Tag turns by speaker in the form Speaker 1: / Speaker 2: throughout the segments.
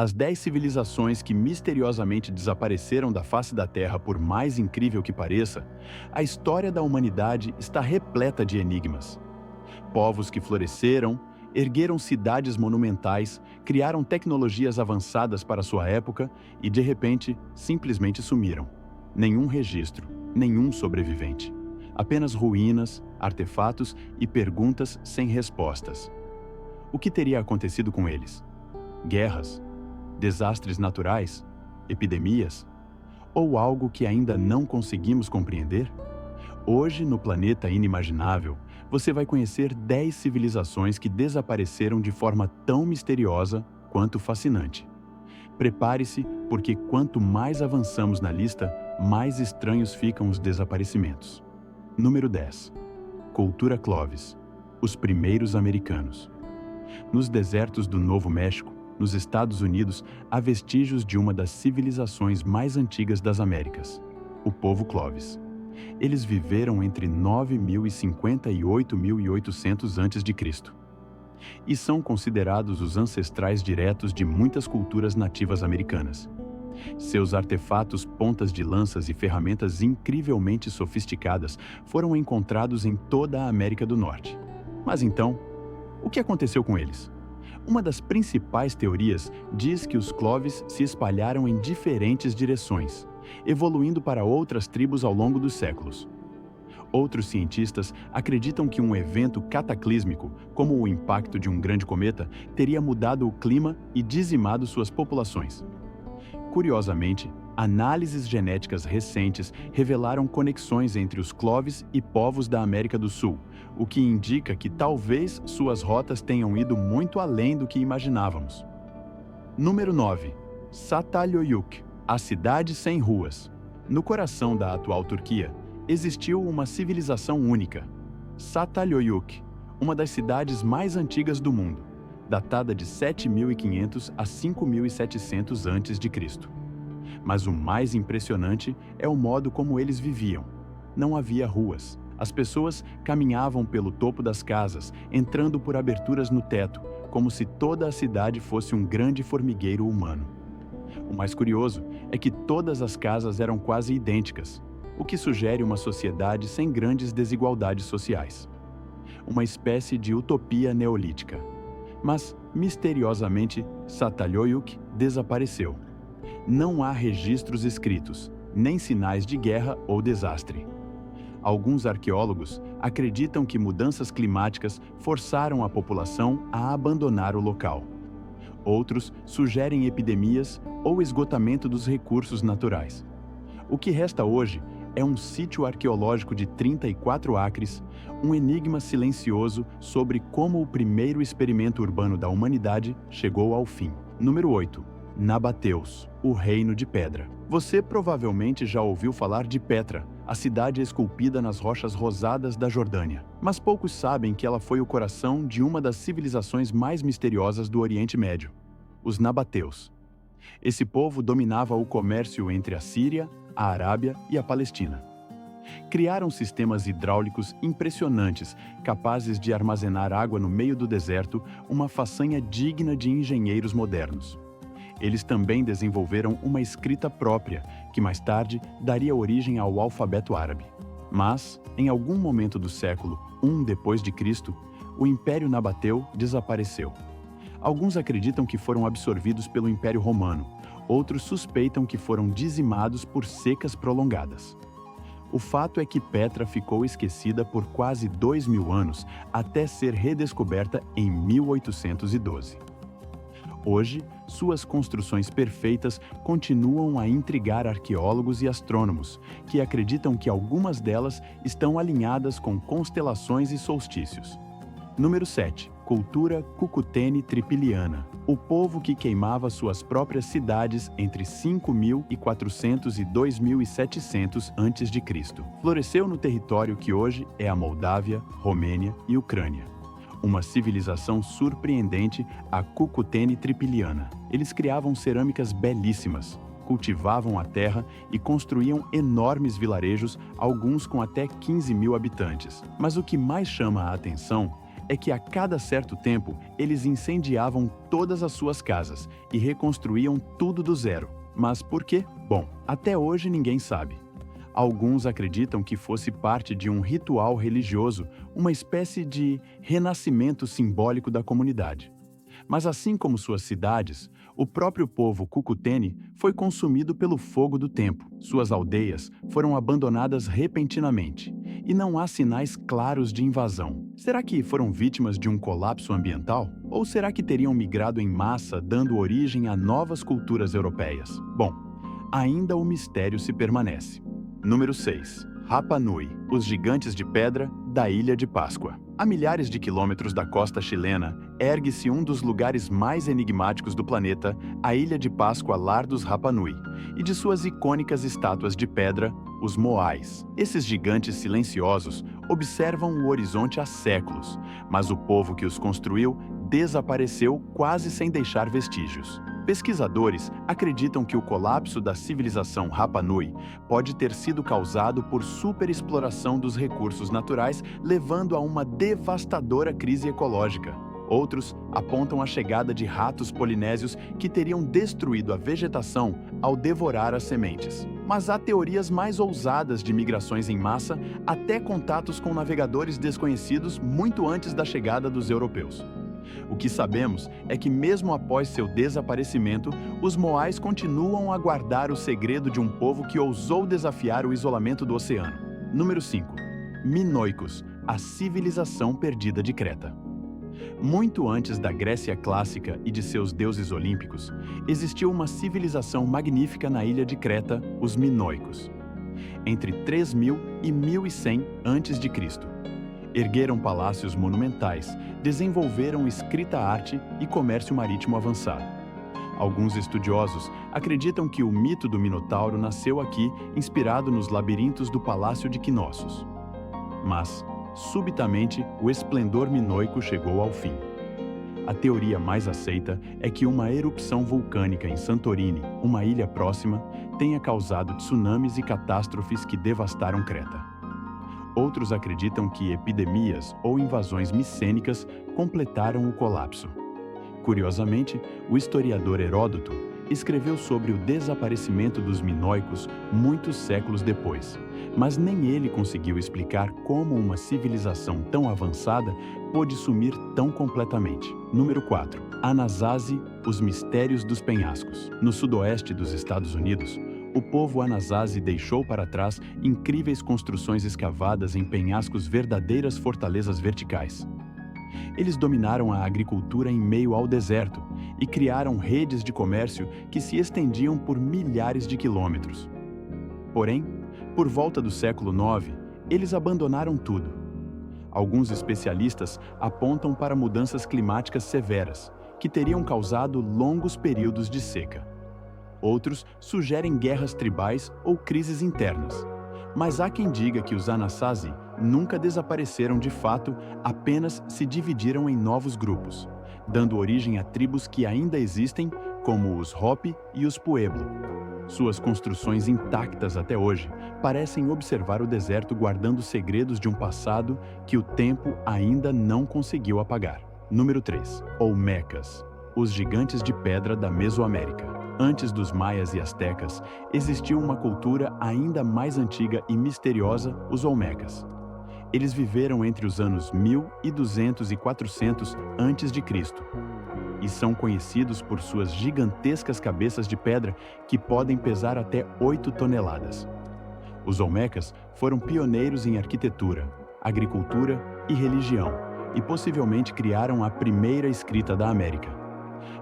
Speaker 1: As 10 civilizações que misteriosamente desapareceram da face da Terra, por mais incrível que pareça, a história da humanidade está repleta de enigmas. Povos que floresceram, ergueram cidades monumentais, criaram tecnologias avançadas para sua época e, de repente, simplesmente sumiram. Nenhum registro, nenhum sobrevivente. Apenas ruínas, artefatos e perguntas sem respostas. O que teria acontecido com eles? Guerras? Desastres naturais? Epidemias? Ou algo que ainda não conseguimos compreender? Hoje, no planeta inimaginável, você vai conhecer 10 civilizações que desapareceram de forma tão misteriosa quanto fascinante. Prepare-se, porque quanto mais avançamos na lista, mais estranhos ficam os desaparecimentos. Número 10. Cultura Clovis. Os primeiros americanos. Nos desertos do Novo México, nos Estados Unidos, há vestígios de uma das civilizações mais antigas das Américas, o povo Clovis. Eles viveram entre 9.000 e 58.800 a.C. e são considerados os ancestrais diretos de muitas culturas nativas americanas. Seus artefatos, pontas de lanças e ferramentas incrivelmente sofisticadas foram encontrados em toda a América do Norte. Mas então, o que aconteceu com eles? Uma das principais teorias diz que os Clovis se espalharam em diferentes direções, evoluindo para outras tribos ao longo dos séculos. Outros cientistas acreditam que um evento cataclísmico, como o impacto de um grande cometa, teria mudado o clima e dizimado suas populações. Curiosamente, análises genéticas recentes revelaram conexões entre os Clovis e povos da América do Sul, o que indica que talvez suas rotas tenham ido muito além do que imaginávamos. Número 9. Çatalhöyük, a cidade sem ruas. No coração da atual Turquia, existiu uma civilização única, Çatalhöyük, uma das cidades mais antigas do mundo, datada de 7.500 a 5.700 a.C. Mas o mais impressionante é o modo como eles viviam. Não havia ruas. As pessoas caminhavam pelo topo das casas, entrando por aberturas no teto, como se toda a cidade fosse um grande formigueiro humano. O mais curioso é que todas as casas eram quase idênticas, o que sugere uma sociedade sem grandes desigualdades sociais. Uma espécie de utopia neolítica. Mas, misteriosamente, Çatalhöyük desapareceu. Não há registros escritos, nem sinais de guerra ou desastre. Alguns arqueólogos acreditam que mudanças climáticas forçaram a população a abandonar o local. Outros sugerem epidemias ou esgotamento dos recursos naturais. O que resta hoje é um sítio arqueológico de 34 acres, um enigma silencioso sobre como o primeiro experimento urbano da humanidade chegou ao fim. Número 8. Nabateus, o Reino de Pedra. Você provavelmente já ouviu falar de Petra, a cidade esculpida nas rochas rosadas da Jordânia. Mas poucos sabem que ela foi o coração de uma das civilizações mais misteriosas do Oriente Médio, os Nabateus. Esse povo dominava o comércio entre a Síria, a Arábia e a Palestina. Criaram sistemas hidráulicos impressionantes, capazes de armazenar água no meio do deserto, uma façanha digna de engenheiros modernos. Eles também desenvolveram uma escrita própria, que mais tarde daria origem ao alfabeto árabe. Mas, em algum momento do século I d.C., o Império Nabateu desapareceu. Alguns acreditam que foram absorvidos pelo Império Romano, outros suspeitam que foram dizimados por secas prolongadas. O fato é que Petra ficou esquecida por quase 2.000 anos, até ser redescoberta em 1812. Hoje, suas construções perfeitas continuam a intrigar arqueólogos e astrônomos, que acreditam que algumas delas estão alinhadas com constelações e solstícios. Número 7. Cultura Cucutene-Tripiliana. O povo que queimava suas próprias cidades entre 5.400 e 2.700 a.C. Floresceu no território que hoje é a Moldávia, Romênia e Ucrânia. Uma civilização surpreendente, a Cucutene-Tripiliana. Eles criavam cerâmicas belíssimas, cultivavam a terra e construíam enormes vilarejos, alguns com até 15.000 habitantes. Mas o que mais chama a atenção é que a cada certo tempo eles incendiavam todas as suas casas e reconstruíam tudo do zero. Mas por quê? Bom, até hoje ninguém sabe. Alguns acreditam que fosse parte de um ritual religioso, uma espécie de renascimento simbólico da comunidade. Mas assim como suas cidades, o próprio povo Cucuteni foi consumido pelo fogo do tempo. Suas aldeias foram abandonadas repentinamente e não há sinais claros de invasão. Será que foram vítimas de um colapso ambiental? Ou será que teriam migrado em massa, dando origem a novas culturas europeias? Bom, ainda o mistério se permanece. Número 6. Rapa Nui, os gigantes de pedra da Ilha de Páscoa. A milhares de quilômetros da costa chilena, ergue-se um dos lugares mais enigmáticos do planeta, a Ilha de Páscoa, lar dos Rapa Nui, e de suas icônicas estátuas de pedra, os Moais. Esses gigantes silenciosos observam o horizonte há séculos, mas o povo que os construiu desapareceu quase sem deixar vestígios. Pesquisadores acreditam que o colapso da civilização Rapa Nui pode ter sido causado por superexploração dos recursos naturais, levando a uma devastadora crise ecológica. Outros apontam a chegada de ratos polinésios que teriam destruído a vegetação ao devorar as sementes. Mas há teorias mais ousadas de migrações em massa, até contatos com navegadores desconhecidos muito antes da chegada dos europeus. O que sabemos é que, mesmo após seu desaparecimento, os Moais continuam a guardar o segredo de um povo que ousou desafiar o isolamento do oceano. Número 5. Minoicos, a civilização perdida de Creta. Muito antes da Grécia clássica e de seus deuses olímpicos, existiu uma civilização magnífica na ilha de Creta, os Minoicos. Entre 3000 e 1100 a.C., ergueram palácios monumentais, desenvolveram escrita-arte e comércio marítimo avançado. Alguns estudiosos acreditam que o mito do Minotauro nasceu aqui, inspirado nos labirintos do Palácio de Knossos. Mas, subitamente, o esplendor minoico chegou ao fim. A teoria mais aceita é que uma erupção vulcânica em Santorini, uma ilha próxima, tenha causado tsunamis e catástrofes que devastaram Creta. Outros acreditam que epidemias ou invasões micênicas completaram o colapso. Curiosamente, o historiador Heródoto escreveu sobre o desaparecimento dos minoicos muitos séculos depois, mas nem ele conseguiu explicar como uma civilização tão avançada pôde sumir tão completamente. Número 4. Anasazi, os mistérios dos penhascos. No sudoeste dos Estados Unidos, o povo Anasazi deixou para trás incríveis construções escavadas em penhascos, verdadeiras fortalezas verticais. Eles dominaram a agricultura em meio ao deserto e criaram redes de comércio que se estendiam por milhares de quilômetros. Porém, por volta do século IX, eles abandonaram tudo. Alguns especialistas apontam para mudanças climáticas severas, que teriam causado longos períodos de seca. Outros sugerem guerras tribais ou crises internas. Mas há quem diga que os Anasazi nunca desapareceram de fato, apenas se dividiram em novos grupos, dando origem a tribos que ainda existem, como os Hopi e os Pueblo. Suas construções intactas até hoje parecem observar o deserto guardando segredos de um passado que o tempo ainda não conseguiu apagar. Número 3. Olmecas, os gigantes de pedra da Mesoamérica. Antes dos maias e astecas, existiu uma cultura ainda mais antiga e misteriosa, os olmecas. Eles viveram entre os anos 1200 e 400 a.C. e são conhecidos por suas gigantescas cabeças de pedra que podem pesar até 8 toneladas. Os olmecas foram pioneiros em arquitetura, agricultura e religião e possivelmente criaram a primeira escrita da América.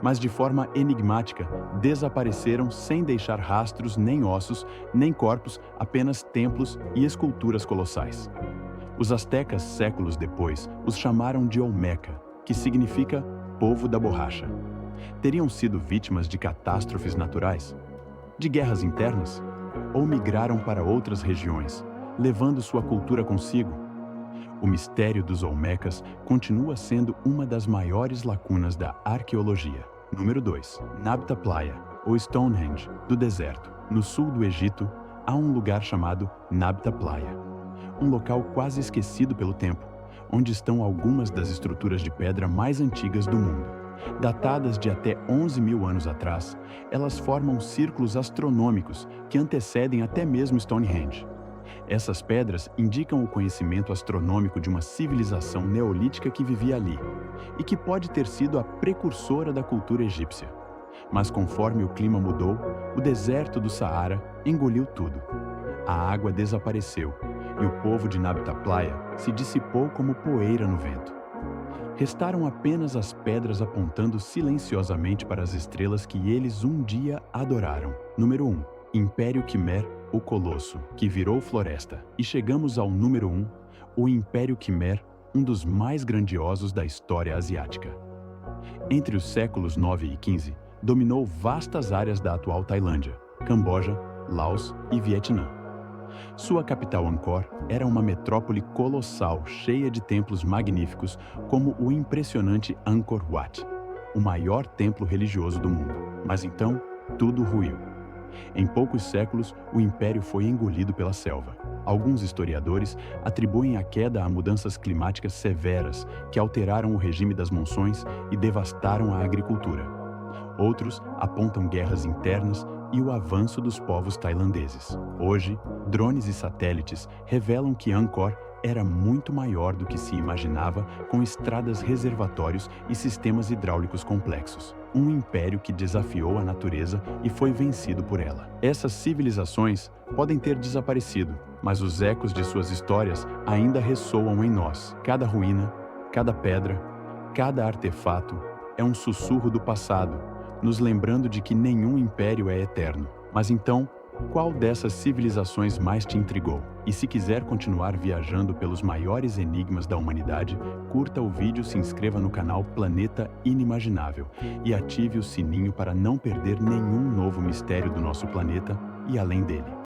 Speaker 1: Mas de forma enigmática, desapareceram sem deixar rastros, nem ossos, nem corpos, apenas templos e esculturas colossais. Os astecas, séculos depois, os chamaram de Olmeca, que significa povo da borracha. Teriam sido vítimas de catástrofes naturais? De guerras internas? Ou migraram para outras regiões, levando sua cultura consigo? O mistério dos Olmecas continua sendo uma das maiores lacunas da arqueologia. Número 2. Nabta Playa, ou Stonehenge, do deserto. No sul do Egito, há um lugar chamado Nabta Playa. Um local quase esquecido pelo tempo, onde estão algumas das estruturas de pedra mais antigas do mundo. Datadas de até 11 mil anos atrás, elas formam círculos astronômicos que antecedem até mesmo Stonehenge. Essas pedras indicam o conhecimento astronômico de uma civilização neolítica que vivia ali e que pode ter sido a precursora da cultura egípcia. Mas conforme o clima mudou, o deserto do Saara engoliu tudo. A água desapareceu e o povo de Nabta Playa se dissipou como poeira no vento. Restaram apenas as pedras apontando silenciosamente para as estrelas que eles um dia adoraram. Número 1. Império Quimer, o Colosso, que virou floresta. E chegamos ao número 1, o Império Quimer, um dos mais grandiosos da história asiática. Entre os séculos 9 e 15, dominou vastas áreas da atual Tailândia, Camboja, Laos e Vietnã. Sua capital Angkor era uma metrópole colossal, cheia de templos magníficos, como o impressionante Angkor Wat, o maior templo religioso do mundo. Mas então, tudo ruiu. Em poucos séculos, o império foi engolido pela selva. Alguns historiadores atribuem a queda a mudanças climáticas severas que alteraram o regime das monções e devastaram a agricultura. Outros apontam guerras internas e o avanço dos povos tailandeses. Hoje, drones e satélites revelam que Angkor era muito maior do que se imaginava, com estradas, reservatórios e sistemas hidráulicos complexos. Um império que desafiou a natureza e foi vencido por ela. Essas civilizações podem ter desaparecido, mas os ecos de suas histórias ainda ressoam em nós. Cada ruína, cada pedra, cada artefato é um sussurro do passado, nos lembrando de que nenhum império é eterno. Mas então, qual dessas civilizações mais te intrigou? E se quiser continuar viajando pelos maiores enigmas da humanidade, curta o vídeo, se inscreva no canal Planeta Inimaginável e ative o sininho para não perder nenhum novo mistério do nosso planeta e além dele.